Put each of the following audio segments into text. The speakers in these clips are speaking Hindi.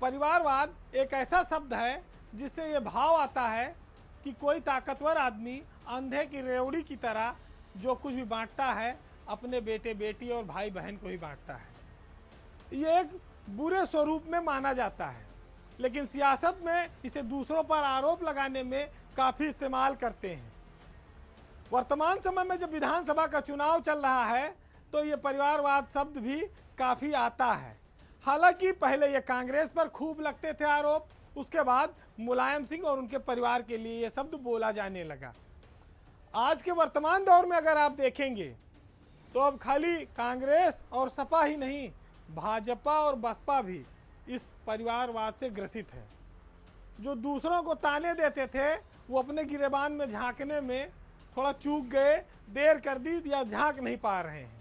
परिवारवाद एक ऐसा शब्द है जिससे ये भाव आता है कि कोई ताकतवर आदमी अंधे की रेवड़ी की तरह जो कुछ भी बांटता है अपने बेटे बेटी और भाई बहन को ही बांटता है। ये एक बुरे स्वरूप में माना जाता है, लेकिन सियासत में इसे दूसरों पर आरोप लगाने में काफ़ी इस्तेमाल करते हैं। वर्तमान समय में जब विधानसभा का चुनाव चल रहा है तो ये परिवारवाद शब्द भी काफ़ी आता है। हालांकि पहले ये कांग्रेस पर खूब लगते थे आरोप, उसके बाद मुलायम सिंह और उनके परिवार के लिए ये शब्द बोला जाने लगा। आज के वर्तमान दौर में अगर आप देखेंगे तो अब खाली कांग्रेस और सपा ही नहीं, भाजपा और बसपा भी इस परिवारवाद से ग्रसित है। जो दूसरों को ताने देते थे वो अपने गिरेबान में झांकने में थोड़ा चूक गए, देर कर दी या झांक नहीं पा रहे हैं।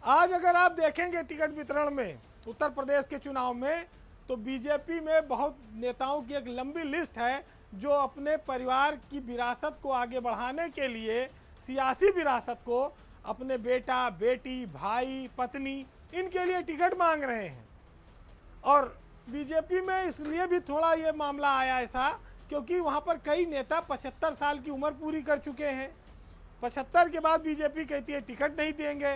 आज अगर आप देखेंगे टिकट वितरण में उत्तर प्रदेश के चुनाव में तो बीजेपी में बहुत नेताओं की एक लंबी लिस्ट है जो अपने परिवार की विरासत को आगे बढ़ाने के लिए, सियासी विरासत को, अपने बेटा बेटी भाई पत्नी इनके लिए टिकट मांग रहे हैं। और बीजेपी में इसलिए भी थोड़ा ये मामला आया ऐसा क्योंकि वहाँ पर कई नेता 75 साल की उम्र पूरी कर चुके हैं। 75 के बाद बीजेपी कहती है टिकट नहीं देंगे,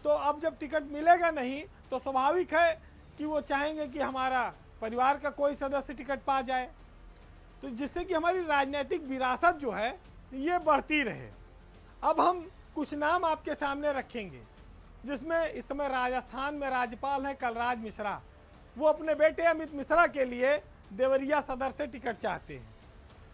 तो अब जब टिकट मिलेगा नहीं तो स्वाभाविक है कि वो चाहेंगे कि हमारा परिवार का कोई सदस्य टिकट पा जाए, तो जिससे कि हमारी राजनीतिक विरासत जो है ये बढ़ती रहे। अब हम कुछ नाम आपके सामने रखेंगे जिसमें इस समय राजस्थान में राज्यपाल हैं कलराज मिश्रा। वो अपने बेटे अमित मिश्रा के लिए देवरिया सदर से टिकट चाहते हैं।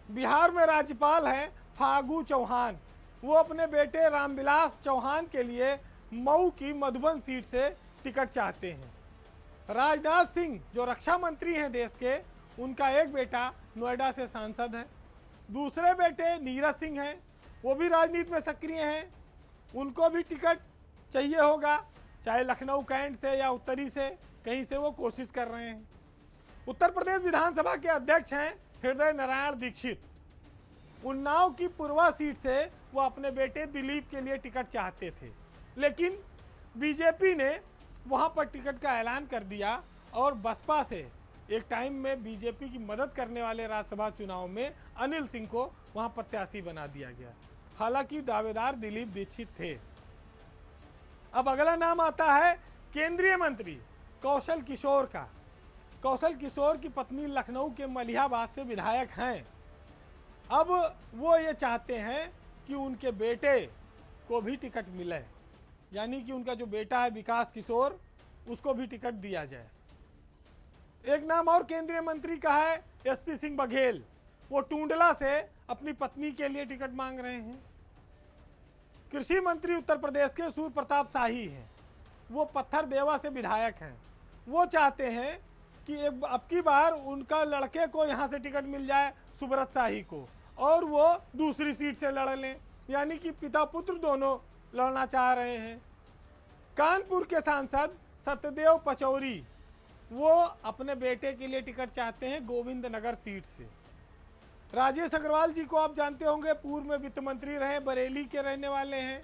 बिहार में राज्यपाल हैं फागू चौहान, वो अपने बेटे रामविलास चौहान के लिए मऊ की मधुबन सीट से टिकट चाहते हैं। राजनाथ सिंह जो रक्षा मंत्री हैं देश के, उनका एक बेटा नोएडा से सांसद है। दूसरे बेटे नीरज सिंह हैं, वो भी राजनीति में सक्रिय हैं, उनको भी टिकट चाहिए होगा, चाहे लखनऊ कैंट से या उत्तरी से कहीं से वो कोशिश कर रहे हैं। उत्तर प्रदेश विधानसभा के अध्यक्ष हैं हृदय नारायण दीक्षित। उन्नाव की पूर्वा सीट से वो अपने बेटे दिलीप के लिए टिकट चाहते थे, लेकिन बीजेपी ने वहाँ पर टिकट का ऐलान कर दिया और बसपा से एक टाइम में बीजेपी की मदद करने वाले राज्यसभा चुनाव में अनिल सिंह को वहाँ प्रत्याशी बना दिया गया। हालांकि दावेदार दिलीप दीक्षित थे। अब अगला नाम आता है केंद्रीय मंत्री कौशल किशोर का। कौशल किशोर की पत्नी लखनऊ के मलिहाबाद से विधायक हैं। अब वो ये चाहते हैं कि उनके बेटे को भी टिकट मिले, यानी कि उनका जो बेटा है विकास किशोर, उसको भी टिकट दिया जाए। एक नाम और केंद्रीय मंत्री का है एसपी सिंह बघेल। वो टूंडला से अपनी पत्नी के लिए टिकट मांग रहे हैं। कृषि मंत्री उत्तर प्रदेश के सूर्य प्रताप शाही हैं, वो पत्थर देवा से विधायक हैं। वो चाहते हैं कि अब की बार उनका लड़के को यहाँ से टिकट मिल जाए, सुब्रत शाही को, और वो दूसरी सीट से लड़ लें, यानी कि पिता पुत्र दोनों लड़ना चाह रहे हैं। कानपुर के सांसद सत्यदेव पचौरी, वो अपने बेटे के लिए टिकट चाहते हैं गोविंद नगर सीट से। राजेश अग्रवाल जी को आप जानते होंगे, पूर्व में वित्त मंत्री रहे, बरेली के रहने वाले हैं,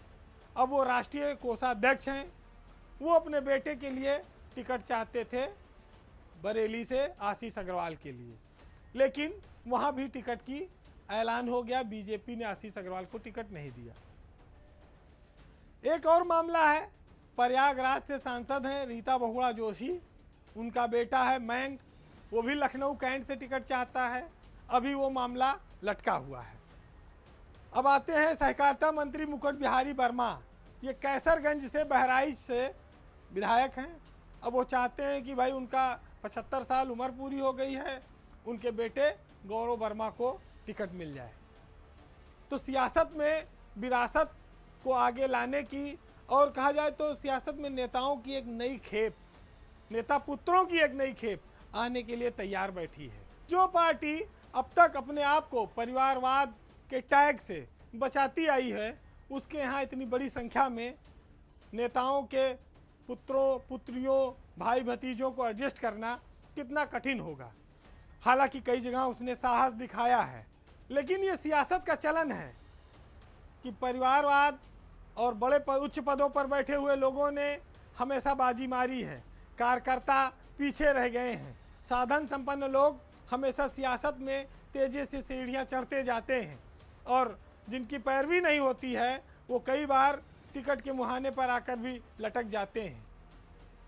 अब वो राष्ट्रीय कोषाध्यक्ष हैं। वो अपने बेटे के लिए टिकट चाहते थे बरेली से आशीष अग्रवाल के लिए, लेकिन वहाँ भी टिकट की ऐलान हो गया, बीजेपी ने आशीष अग्रवाल को टिकट नहीं दिया। एक और मामला है, प्रयागराज से सांसद हैं रीता बहुगुणा जोशी, उनका बेटा है मयंक, वो भी लखनऊ कैंट से टिकट चाहता है। अभी वो मामला लटका हुआ है। अब आते हैं सहकारिता मंत्री मुकुट बिहारी वर्मा। ये कैसरगंज से, बहराइच से विधायक हैं। अब वो चाहते हैं कि भाई उनका 75 साल उम्र पूरी हो गई है, उनके बेटे गौरव वर्मा को टिकट मिल जाए। तो सियासत में विरासत को आगे लाने की, और कहा जाए तो सियासत में नेताओं की एक नई खेप, नेता पुत्रों की एक नई खेप आने के लिए तैयार बैठी है। जो पार्टी अब तक अपने आप को परिवारवाद के टैग से बचाती आई है, उसके यहाँ इतनी बड़ी संख्या में नेताओं के पुत्रों पुत्रियों भाई भतीजों को एडजस्ट करना कितना कठिन होगा। हालांकि कई जगह उसने साहस दिखाया है, लेकिन ये सियासत का चलन है कि परिवारवाद और बड़े उच्च पदों पर बैठे हुए लोगों ने हमेशा बाजी मारी है, कार्यकर्ता पीछे रह गए हैं। साधन संपन्न लोग हमेशा सियासत में तेजी से सीढ़ियां चढ़ते जाते हैं और जिनकी पैरवी नहीं होती है वो कई बार टिकट के मुहाने पर आकर भी लटक जाते हैं।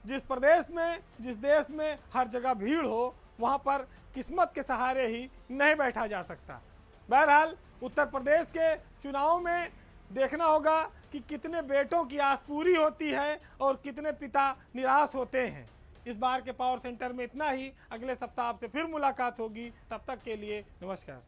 जिस प्रदेश में, जिस देश में हर जगह भीड़ हो, वहाँ पर किस्मत के सहारे ही नहीं बैठा जा सकता। बहरहाल उत्तर प्रदेश के चुनाव में देखना होगा कि कितने बेटों की आस पूरी होती है और कितने पिता निराश होते हैं। इस बार के पावर सेंटर में इतना ही। अगले सप्ताह आपसे फिर मुलाकात होगी, तब तक के लिए नमस्कार।